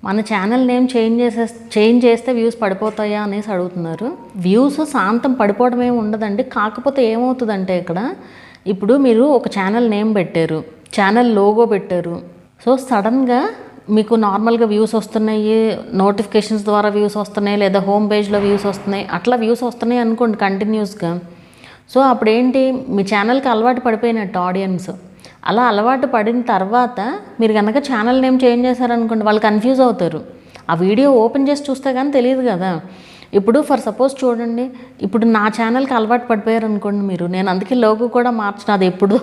మన channel name change చేస్తే views పడిపోతాయా అనేసి అడుగుతున్నారు. వ్యూస్ శాంతం పడిపోవడం ఏమి ఉండదండి. కాకపోతే ఏమవుతుందంటే ఇక్కడ ఇప్పుడు మీరు ఒక ఛానల్ నేమ్ పెట్టారు, ఛానల్ లోగో పెట్టారు. సో సడన్గా మీకు నార్మల్గా వ్యూస్ వస్తున్నాయి, నోటిఫికేషన్స్ ద్వారా వ్యూస్ వస్తున్నాయి, లేదా హోమ్ పేజ్లో వ్యూస్ వస్తున్నాయి, అట్లా వ్యూస్ వస్తున్నాయి అనుకోండి కంటిన్యూస్గా. సో అప్పుడేంటి, మీ ఛానల్కి అలవాటు పడిపోయినట్టు ఆడియన్స్. అలా అలవాటు పడిన తర్వాత మీరు కనుక ఛానల్ నేమ్ చేంజ్ చేశారనుకోండి, వాళ్ళు కన్ఫ్యూజ్ అవుతారు. ఆ వీడియో ఓపెన్ చేసి చూస్తే కానీ తెలియదు కదా. ఇప్పుడు ఫర్ సపోజ్ చూడండి, ఇప్పుడు నా ఛానల్కి అలవాటు పడిపోయారు అనుకోండి మీరు, నేను అందుకే లోగో కూడా మార్చిన. అది ఎప్పుడు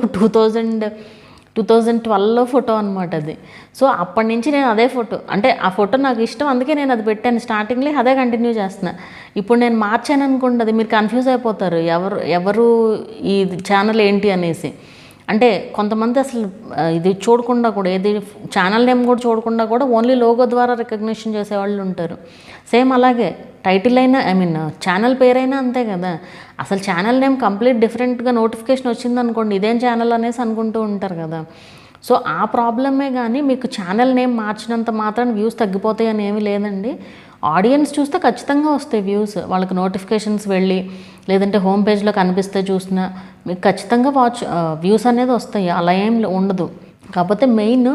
2012లో ఫోటో అనమాట అది. సో అప్పటి నుంచి నేను అదే ఫోటో, అంటే ఆ ఫోటో నాకు ఇష్టం, అందుకే నేను అది పెట్టాను స్టార్టింగ్లో, అదే కంటిన్యూ చేస్తున్నా. ఇప్పుడు నేను మార్చాను అనుకోండి, అది మీరు కన్ఫ్యూజ్ అయిపోతారు, ఎవరు ఈ ఛానల్ ఏంటి అనేసి. అంటే కొంతమంది అసలు ఇది చూడకుండా కూడా, ఏది ఛానల్ నేమ్ కూడా చూడకుండా కూడా ఓన్లీ లోగో ద్వారా రికగ్నిషన్ చేసేవాళ్ళు ఉంటారు. సేమ్ అలాగే టైటిల్ అయినా, ఛానల్ పేరైనా అంతే కదా. అసలు ఛానల్ నేమ్ కంప్లీట్ డిఫరెంట్గా నోటిఫికేషన్ వచ్చిందనుకోండి, ఇదేం ఛానల్ అనేసి అనుకుంటూ ఉంటారు కదా. సో ఆ ప్రాబ్లమే కానీ మీకు ఛానల్ నేమ్ మార్చినంత మాత్రాన వ్యూస్ తగ్గిపోతాయి అని ఏమీ లేదండి. ఆడియన్స్ చూస్తే ఖచ్చితంగా వస్తాయి వ్యూస్, వాళ్ళకి నోటిఫికేషన్స్ వెళ్ళి లేదంటే హోమ్ పేజ్లో కనిపిస్తే చూసినా మీకు ఖచ్చితంగా వ్యూస్ అనేది వస్తాయి, అలా ఏం ఉండదు. కాకపోతే మెయిన్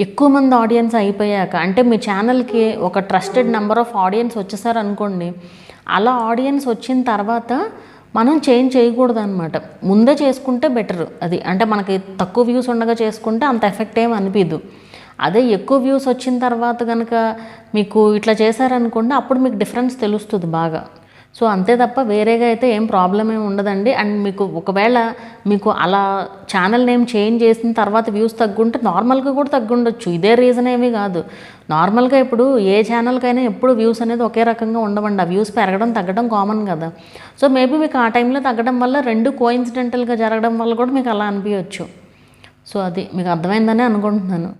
ఎక్కువ మంది ఆడియన్స్ అయిపోయాక, అంటే మీ ఛానల్కి ఒక ట్రస్టెడ్ నెంబర్ ఆఫ్ ఆడియన్స్ వచ్చేసారు అనుకోండి, అలా ఆడియన్స్ వచ్చిన తర్వాత మనం చేంజ్ చేయకూడదు అనమాట. ముందే చేసుకుంటే బెటర్ అది. అంటే మనకి తక్కువ వ్యూస్ ఉండగా చేసుకుంటే అంత ఎఫెక్ట్ ఏమి అనిపించదు. అదే ఎక్కువ వ్యూస్ వచ్చిన తర్వాత కనుక మీకు ఇట్లా చేశారనుకోండి, అప్పుడు మీకు డిఫరెన్స్ తెలుస్తుంది బాగా. సో అంతే తప్ప వేరేగా అయితే ఏం ప్రాబ్లం ఏమి ఉండదండి. అండ్ మీకు ఒకవేళ మీకు అలా ఛానల్ నేమ్ చేంజ్ చేసిన తర్వాత వ్యూస్ తగ్గుంటే నార్మల్గా కూడా తగ్గుండొచ్చు, ఇదే రీజన్ ఏమీ కాదు. నార్మల్గా ఇప్పుడు ఏ ఛానల్కైనా ఎప్పుడు వ్యూస్ అనేది ఒకే రకంగా ఉండవండి. ఆ వ్యూస్ పెరగడం తగ్గడం కామన్ కదా. సో మేబీ మీకు ఆ టైంలో తగ్గడం వల్ల, రెండు కోయిన్సిడెంటల్గా జరగడం వల్ల కూడా మీకు అలా అనిపించవచ్చు. సో అది మీకు అర్థమైందని అనుకుంటున్నాను.